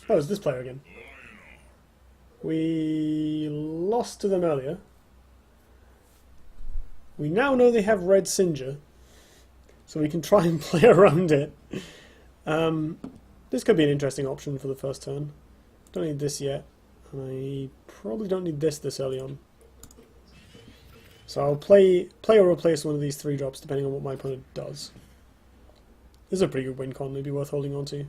Oh, it's this player again. We lost to them earlier. We now know they have Red Singer, so we can try and play around it. This could be an interesting option for the first turn. Don't need this yet, and I probably don't need this early on. So I'll play or replace one of these 3-drops depending on what my opponent does. This is a pretty good win con, maybe worth holding on to.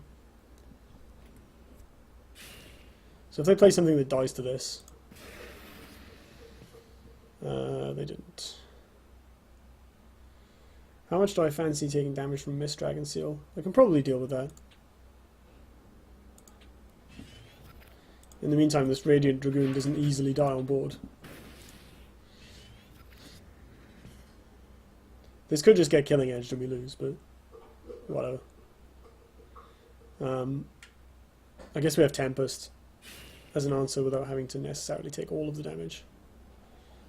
So if they play something that dies to this... they didn't. How much do I fancy taking damage from Mist Dragon Seal? I can probably deal with that. In the meantime, this Radiant Dragoon doesn't easily die on board. This could just get killing edged and we lose, but whatever. I guess we have Tempest as an answer without having to necessarily take all of the damage.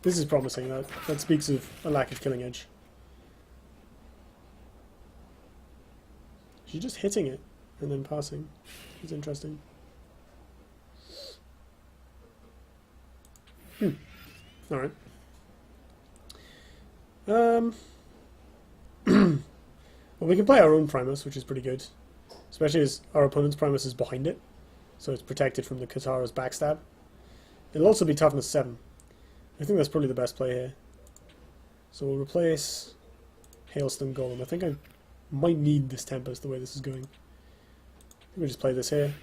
This is promising. That speaks of a lack of killing edge. She's just hitting it and then passing. It's interesting. Alright. Well, we can play our own Primus, which is pretty good. Especially as our opponent's Primus is behind it. So it's protected from the Katara's backstab. It'll also be toughness 7. I think that's probably the best play here. So we'll replace Hailstone Golem. I think I might need this Tempest the way this is going. We'll just play this here.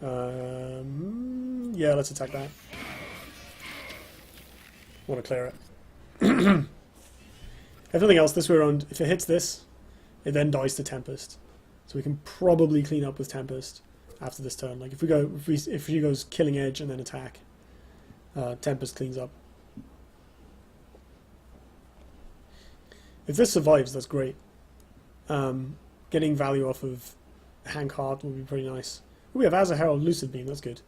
Yeah, let's attack that. Want to clear it. Everything else this way around, if it hits this, it then dies to Tempest. So we can probably clean up with Tempest after this turn. Like if she goes killing edge and then attack, Tempest cleans up. If this survives, that's great. Getting value off of Hank Hart will be pretty nice. We have Azza Herald Lucid Beam, that's good.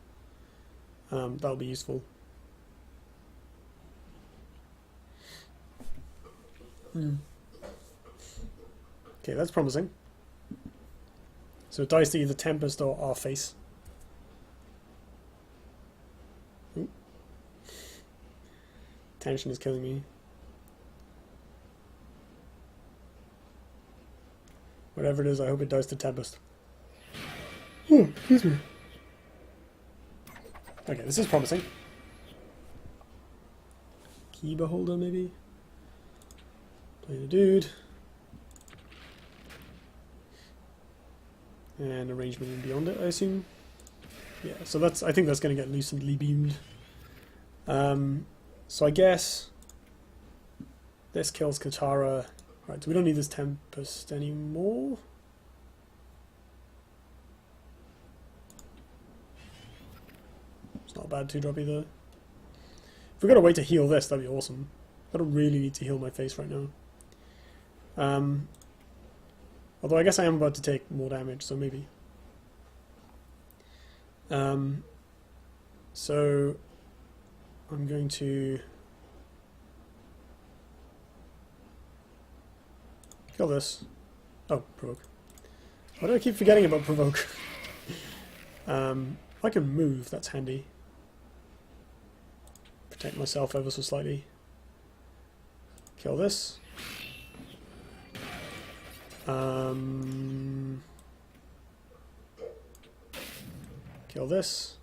That'll be useful. Okay, that's promising. So it dies to either Tempest or our face. Ooh. Tension is killing me. Whatever it is, I hope it dies to Tempest. Oh, excuse me. Okay, this is promising. Key Beholder, maybe? Play the dude. And arrangement and beyond it, I assume. Yeah, so I think that's going to get lucidly beamed. So I guess this kills Katara. Right, so we don't need this Tempest anymore. It's not a bad 2-drop either. If we've got a way to heal this, that'd be awesome. I don't really need to heal my face right now. Although I guess I am about to take more damage, so maybe. So I'm going to kill this. Oh, provoke. Why do I keep forgetting about provoke? I can move, that's handy. Protect myself ever so slightly. Kill this. Kill this.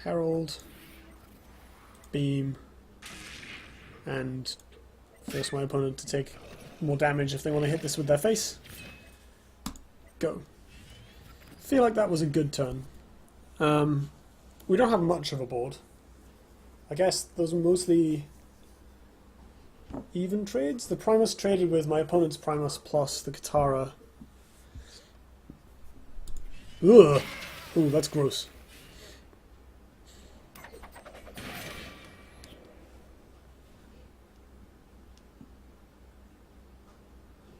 Herald. Beam. And force my opponent to take more damage if they want to hit this with their face. Go. Feel like that was a good turn. We don't have much of a board. I guess those are mostly even trades. The Primus traded with my opponent's Primus plus the Katara. Ugh! Ooh, that's gross.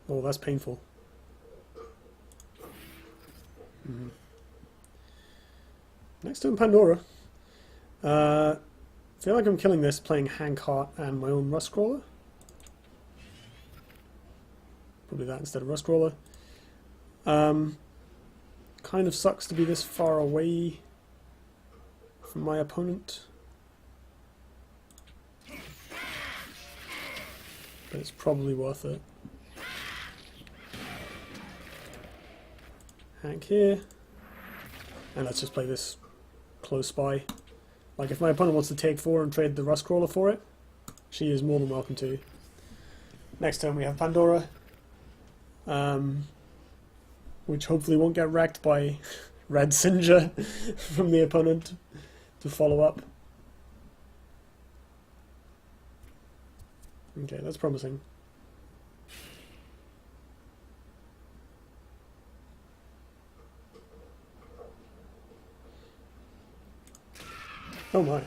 Oh, that's painful. Next turn, Pandora. feel like I'm killing this playing Hank Hart and my own Rustcrawler. Probably that instead of Rustcrawler. Kind of sucks to be this far away from my opponent. But it's probably worth it. Hank here. And let's just play this close by. Like, if my opponent wants to take 4 and trade the Rustcrawler for it, she is more than welcome to. Next turn we have Pandora. Which hopefully won't get wrecked by Red Singer from the opponent to follow up. Okay, that's promising. Oh my.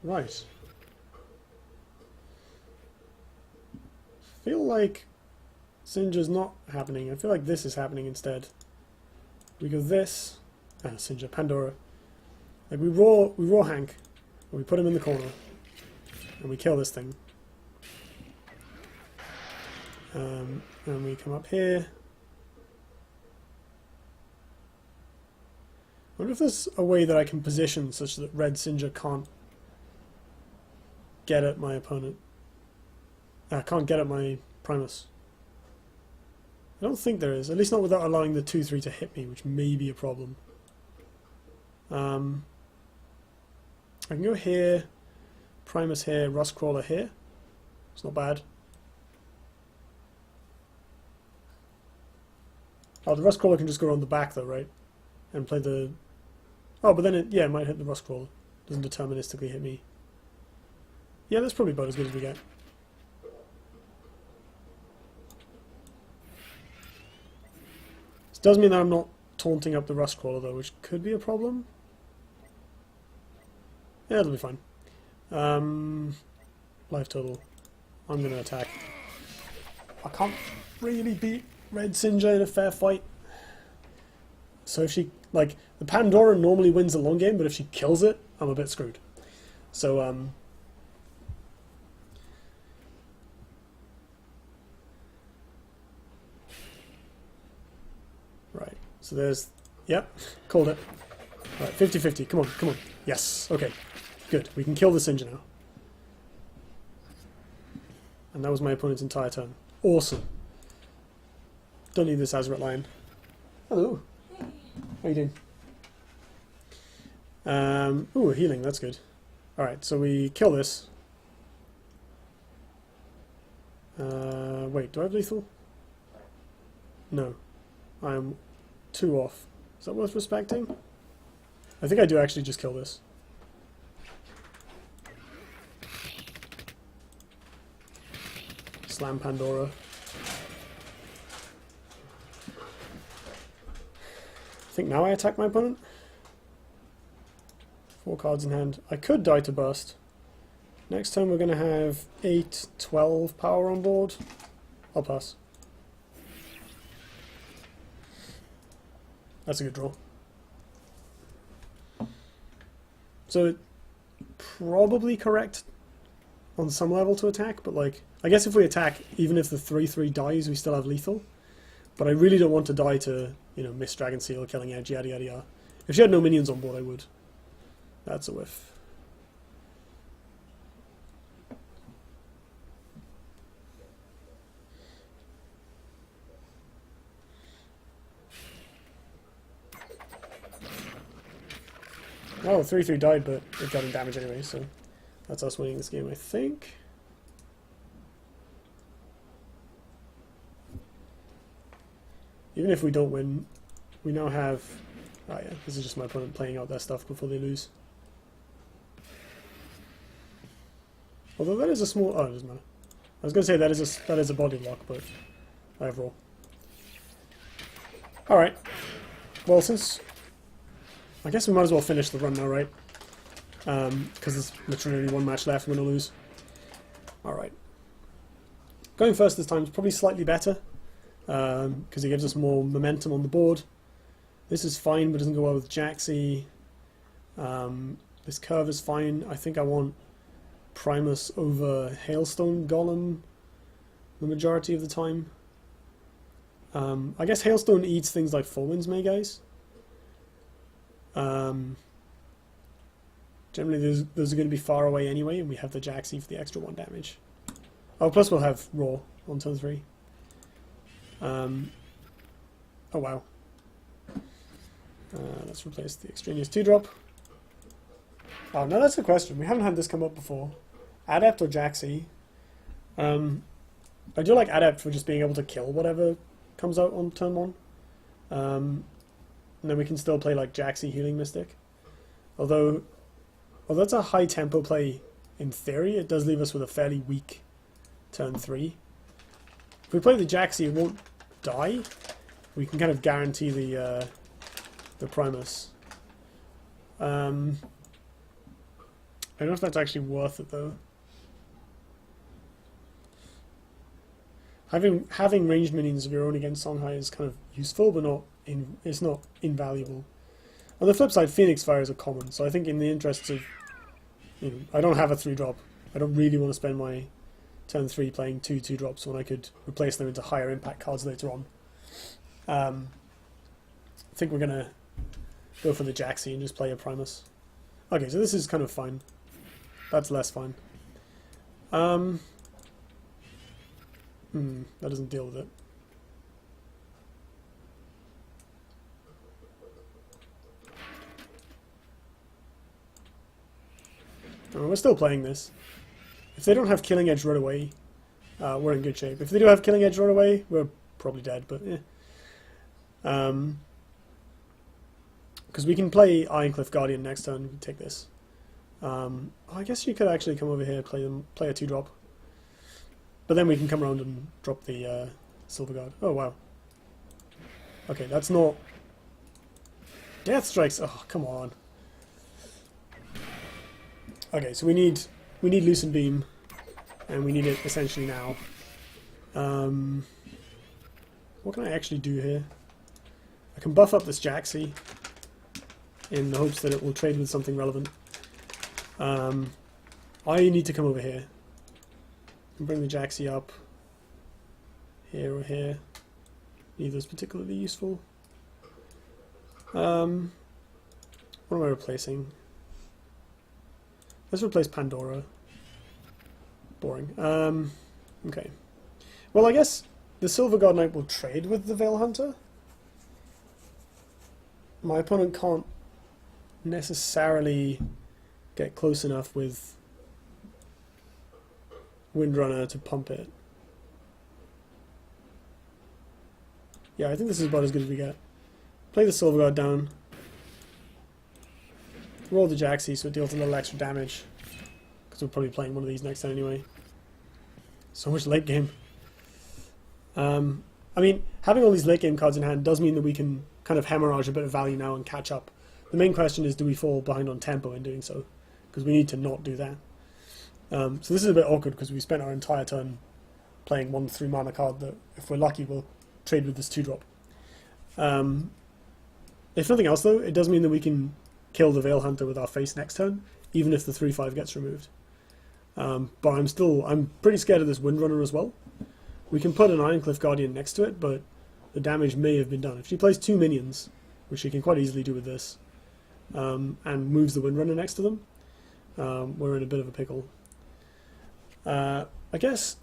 Right. Feel like Singer's not happening. I feel like this is happening instead. We go this, Singer, Pandora. Like we raw Hank, and we put him in the corner, and we kill this thing. And we come up here. I wonder if there's a way that I can position such that Red Singer can't get at my opponent. Can't get at my Primus. I don't think there is, at least not without allowing the 2-3 to hit me, which may be a problem. I can go here, Primus here, Rustcrawler here. It's not bad. Oh, the Rustcrawler can just go around the back though, right? And play the... Oh, but then it might hit the Rustcrawler. Doesn't deterministically hit me. Yeah, that's probably about as good as we get. This does mean that I'm not taunting up the Rustcrawler though, which could be a problem. Yeah, it'll be fine. Life total. I'm going to attack. I can't really beat Red Singer in a fair fight. So if she... Like, the Pandora normally wins the long game, but if she kills it, I'm a bit screwed. So, right. So there's... Yep. Called it. Right, 50-50. Come on, come on. Yes. Okay. Good. We can kill the Singer now. And that was my opponent's entire turn. Awesome. Don't need this Azret Lion. Hello. How you doing? Ooh, healing. That's good. Alright, so we kill this. Wait, do I have lethal? No. I'm 2 off. Is that worth respecting? I think I do actually just kill this. Slam Pandora. I think now I attack my opponent. 4 cards in hand. I could die to burst. Next turn we're going to have 8, 12 power on board. I'll pass. That's a good draw. So, probably correct on some level to attack, but like, I guess if we attack, even if the 3-3 dies, we still have lethal. But I really don't want to die to, you know, miss Dragon Seal, killing edge, yada yada yada. If she had no minions on board, I would. That's a whiff. Oh, 3-3 died, but it got him damage anyway, so that's us winning this game, I think. Even if we don't win, we now have... Oh yeah, this is just my opponent playing out their stuff before they lose. Although that is a small... Oh, it doesn't matter. I was going to say that is a body block, but I have roll. Alright. Well, since... I guess we might as well finish the run now, right? Because there's literally only 1 match left, we're going to lose. Alright. Going first this time is probably slightly better, because it gives us more momentum on the board. This is fine, but doesn't go well with Jaxi. This curve is fine. I think I want Primus over Hailstone Golem the majority of the time. I guess Hailstone eats things like Four Winds May Guys. Generally those are going to be far away anyway, and we have the Jaxi for the extra 1 damage. Oh, plus we'll have Raw on turn 3. Oh wow. Let's replace the extraneous 2-drop. Oh, now that's a question. We haven't had this come up before. Adept or Jaxi? I do like Adept for just being able to kill whatever comes out on turn 1. And then we can still play like Jaxi Healing Mystic. Although that's a high tempo play in theory, it does leave us with a fairly weak turn 3. If we play the Jaxi, it won't die. We can kind of guarantee the Primus. I don't know if that's actually worth it though. Having ranged minions of your own against Songhai is kind of useful, but it's not invaluable. On the flip side, Phoenix Fire is a common, so I think in the interests of, I don't have a 3-drop. I don't really want to spend my turn 3 playing 2 2-drops when I could replace them into higher impact cards later on. I think we're gonna go for the Jaxi and just play a Primus. Okay, so this is kind of fine. That's less fine. That doesn't deal with it. Oh, we're still playing this. If they don't have Killing Edge right away, we're in good shape. If they do have Killing Edge right away, we're probably dead, but eh. Because we can play Ironcliffe Guardian next turn, we can take this. I guess you could actually come over here, play a 2-drop. But then we can come around and drop the Silver Guard. Oh wow. Okay, that's not... Death Strikes! Oh, come on. Okay, so we need Lucent Beam, and we need it essentially now. What can I actually do here? I can buff up this Jaxi in the hopes that it will trade with something relevant. I need to come over here and bring the Jaxi up here or here. Neither is particularly useful. What am I replacing? Let's replace Pandora. Boring. Okay. Well, I guess the Silver God Knight will trade with the Veil Hunter. My opponent can't necessarily get close enough with Windrunner to pump it. Yeah, I think this is about as good as we get. Play the Silver Guard down. Roll the Jaxi so it deals a little extra damage. Because we're probably playing one of these next time anyway. So much late game. I mean, having all these late game cards in hand does mean that we can kind of hemorrhage a bit of value now and catch up. The main question is, do we fall behind on tempo in doing so? Because we need to not do that. So this is a bit awkward because we spent our entire turn playing 1 3 mana card that, if we're lucky, we'll trade with this 2-drop. If nothing else though, it does mean that we can kill the Veil Hunter with our face next turn, even if the 3/5 gets removed. But I'm pretty scared of this Windrunner as well. We can put an Ironcliffe Guardian next to it, but the damage may have been done. If she plays 2 minions, which she can quite easily do with this, and moves the Windrunner next to them, we're in a bit of a pickle. I guess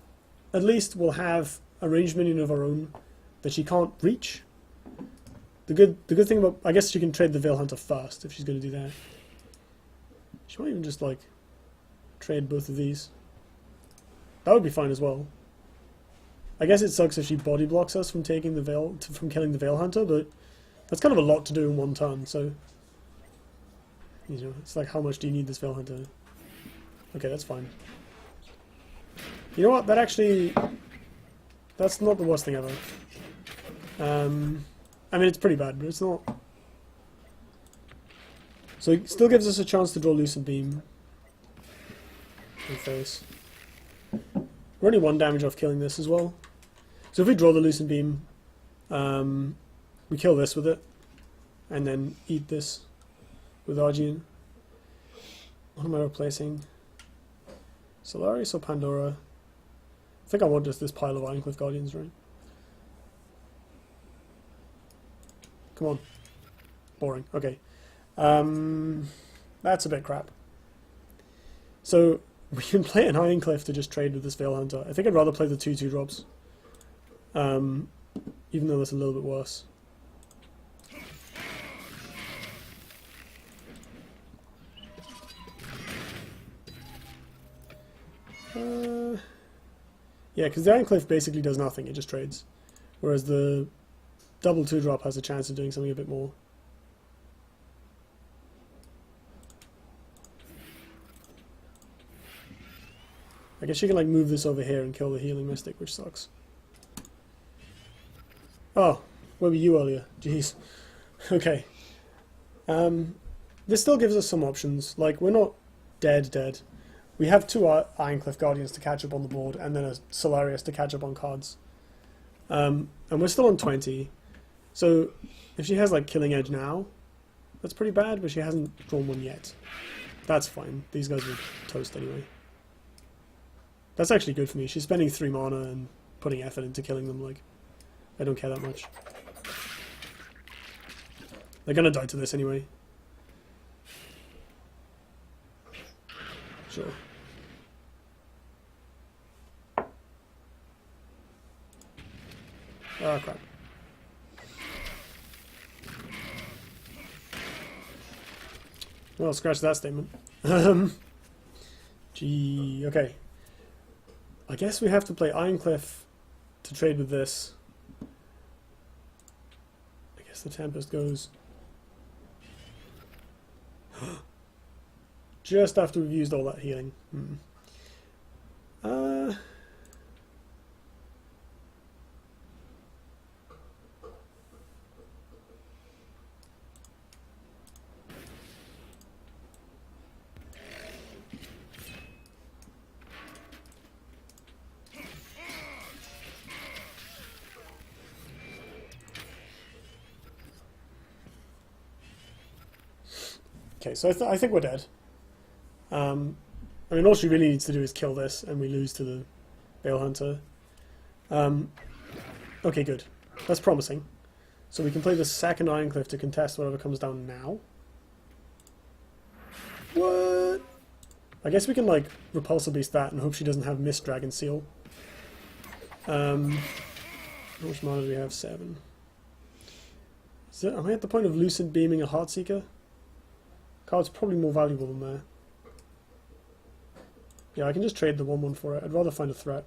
at least we'll have a ranged minion of our own that she can't reach. The good thing about... I guess she can trade the Veil Hunter first if she's going to do that. She might even just, like, trade both of these. That would be fine as well. I guess it sucks if she body blocks us from taking the from killing the Veil Hunter, but that's kind of a lot to do in one turn, so... it's like, how much do you need this Veil Hunter? Okay, that's fine. You know what? That actually... That's not the worst thing ever. I mean, it's pretty bad, but it's not... So it still gives us a chance to draw Lucent Beam. In face. We're only 1 damage off killing this as well. So if we draw the Lucent Beam, we kill this with it, and then eat this with Argene. What am I replacing? Solaris or Pandora? I think I want just this pile of Ironcliffe Guardians, right? Come on. Boring. Okay. That's a bit crap. So, we can play an Ironcliffe to just trade with this Veil Hunter. I think I'd rather play the 2/2 drops. Even though that's a little bit worse. Yeah, because the Ironcliffe basically does nothing, it just trades. Whereas the double 2-drop has a chance of doing something a bit more. I guess you can like move this over here and kill the Healing Mystic, which sucks. Oh, where were you earlier? Jeez. Okay. This still gives us some options. Like, we're not dead. We have 2 Ironcliffe Guardians to catch up on the board, and then a Solarius to catch up on cards. And we're still on 20. So, if she has, like, Killing Edge now, that's pretty bad, but she hasn't drawn one yet. That's fine. These guys are toast anyway. That's actually good for me. She's spending 3 mana and putting effort into killing them, like, I don't care that much. They're gonna die to this anyway. Sure. Oh, crap. Well, scratch that statement. Gee, okay. I guess we have to play Ironcliffe to trade with this. I guess the Tempest goes. Just after we've used all that healing. Okay, so I think we're dead. I mean, all she really needs to do is kill this, and we lose to the Veil Hunter. Okay, good. That's promising. So we can play the second Ironcliffe to contest whatever comes down now. What? I guess we can, like, Repulsor Beast that and hope she doesn't have Mist Dragon Seal. How much mana do we have? 7. Am I at the point of Lucid Beaming a Heartseeker? Card's probably more valuable than that. Yeah, I can just trade the 1/1 for it. I'd rather find a threat.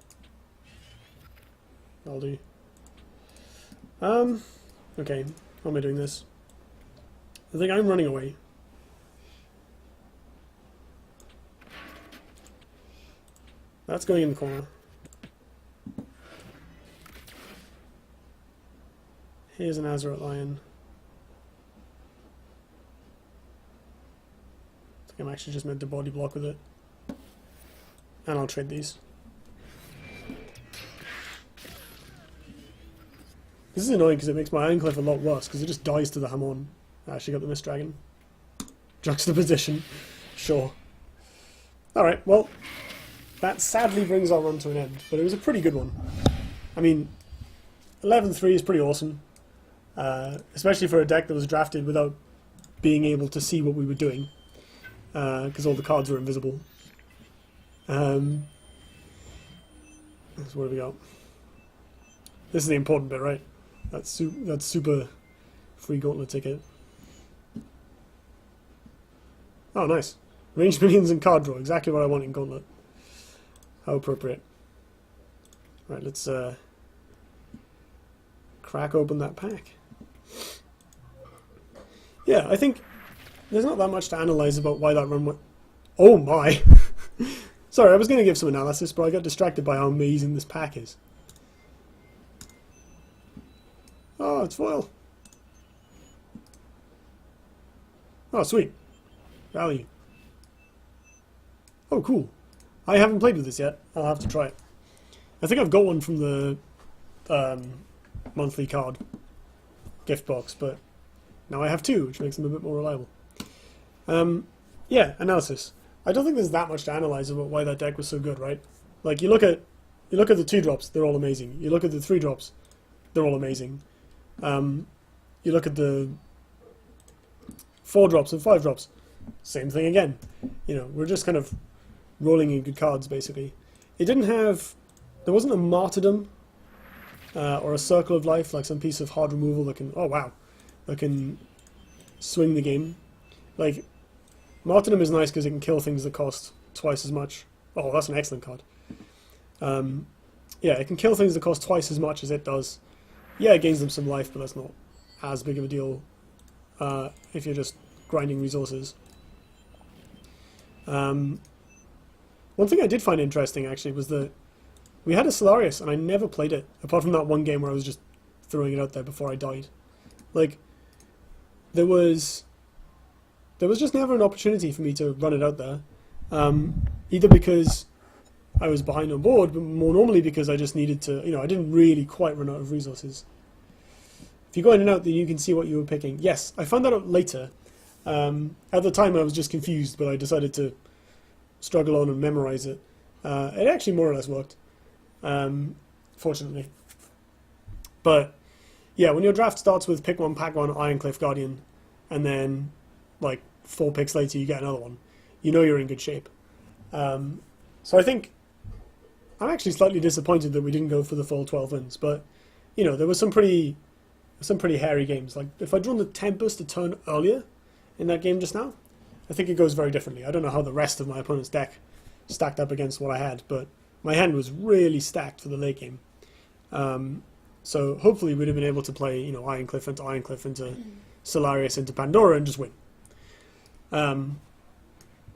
I'll do. Okay. How am I doing this? I think I'm running away. That's going in the corner. Here's an Azeroth Lion. I think I'm actually just meant to body block with it. And I'll trade these. This is annoying because it makes my Ironcliffe a lot worse because it just dies to the Hamon. I actually got the Mist Dragon. Juxtaposition. Sure. Alright, well, that sadly brings our run to an end, but it was a pretty good one. I mean, 11-3 is pretty awesome. Especially for a deck that was drafted without being able to see what we were doing. Because all the cards were invisible. So what have we got? This is the important bit, right? That's super free Gauntlet ticket. Oh, nice. Ranged minions and card draw. Exactly what I want in Gauntlet. How appropriate. Right, let's crack open that pack. Yeah, I think there's not that much to analyze about why that run went... Oh my! Sorry, I was going to give some analysis, but I got distracted by how amazing this pack is. Oh, it's foil. Oh, sweet. Value. Oh, cool. I haven't played with this yet. I'll have to try it. I think I've got one from the monthly card gift box, but now I have 2, which makes them a bit more reliable. Yeah, analysis. I don't think there's that much to analyze about why that deck was so good, right? Like you look at the 2-drops, they're all amazing. You look at the 3-drops, they're all amazing. You look at the 4-drops and 5-drops, same thing again. You know, we're just kind of rolling in good cards basically. There wasn't a martyrdom or a circle of life, like some piece of hard removal that can swing the game. Like martyrdom is nice because it can kill things that cost twice as much. Oh, that's an excellent card. Yeah, it can kill things that cost twice as much as it does. Yeah, it gains them some life, but that's not as big of a deal if you're just grinding resources. One thing I did find interesting actually was that we had a Solarius and I never played it, apart from that one game where I was just throwing it out there before I died. Like, there was just never an opportunity for me to run it out there, either because I was behind on board, but more normally because I just needed to, I didn't really quite run out of resources. If you go in and out, then you can see what you were picking. Yes, I found that out later. At the time I was just confused, but I decided to struggle on and memorize it. It actually more or less worked, fortunately. But yeah, when your draft starts with pick one, pack one, Ironcliffe, Guardian, and then like 4 picks later you get another one, you know you're in good shape. So I think I'm actually slightly disappointed that we didn't go for the full 12 wins, but there were some pretty hairy games. Like if I'd drawn the Tempest a turn earlier in that game just now, I think it goes very differently. I don't know how the rest of my opponent's deck stacked up against what I had, but my hand was really stacked for the late game. So hopefully we'd have been able to play, Ironcliffe into Solarius into Pandora and just win.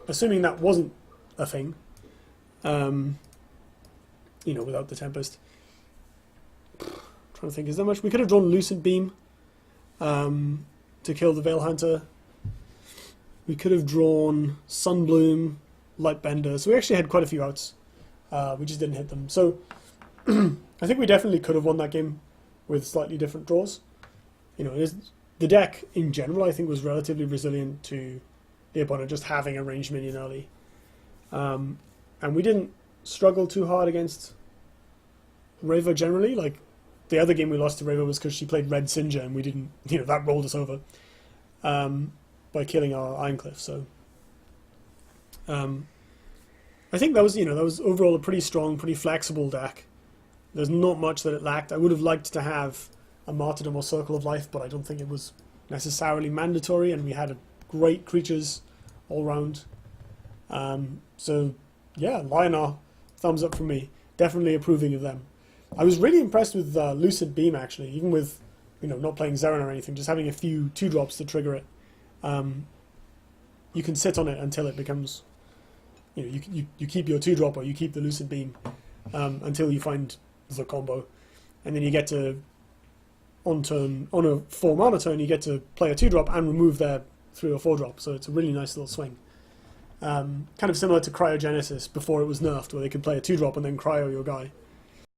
Assuming that wasn't a thing, without the Tempest. Trying to think, is there much? We could have drawn Lucent Beam to kill the Veil Hunter. We could have drawn Sunbloom, Lightbender. So we actually had quite a few outs. We just didn't hit them. So I think we definitely could have won that game with slightly different draws. The deck in general I think was relatively resilient to the opponent just having a ranged minion early. And we didn't struggle too hard against Reva generally. Like the other game we lost to Reva was because she played Red Singer and we didn't, that rolled us over by killing our Ironcliffe. So I think that was overall a pretty strong, pretty flexible deck. There's not much that it lacked. I would have liked to have a Martyrdom or Circle of Life, but I don't think it was necessarily mandatory, and we had great creatures all round. So yeah, Lyonar, thumbs up from me. Definitely approving of them. I was really impressed with Lucid Beam actually, even with not playing Zeren or anything, just having a few 2-drops to trigger it. You can sit on it until it becomes, you keep your 2-drop or you keep the Lucid Beam until you find the combo, and then you get to on a 4-mana turn you get to play a 2-drop and remove their 3 or 4-drop. So it's a really nice little swing. Kind of similar to Cryogenesis before it was nerfed, where they could play a 2-drop and then cryo your guy.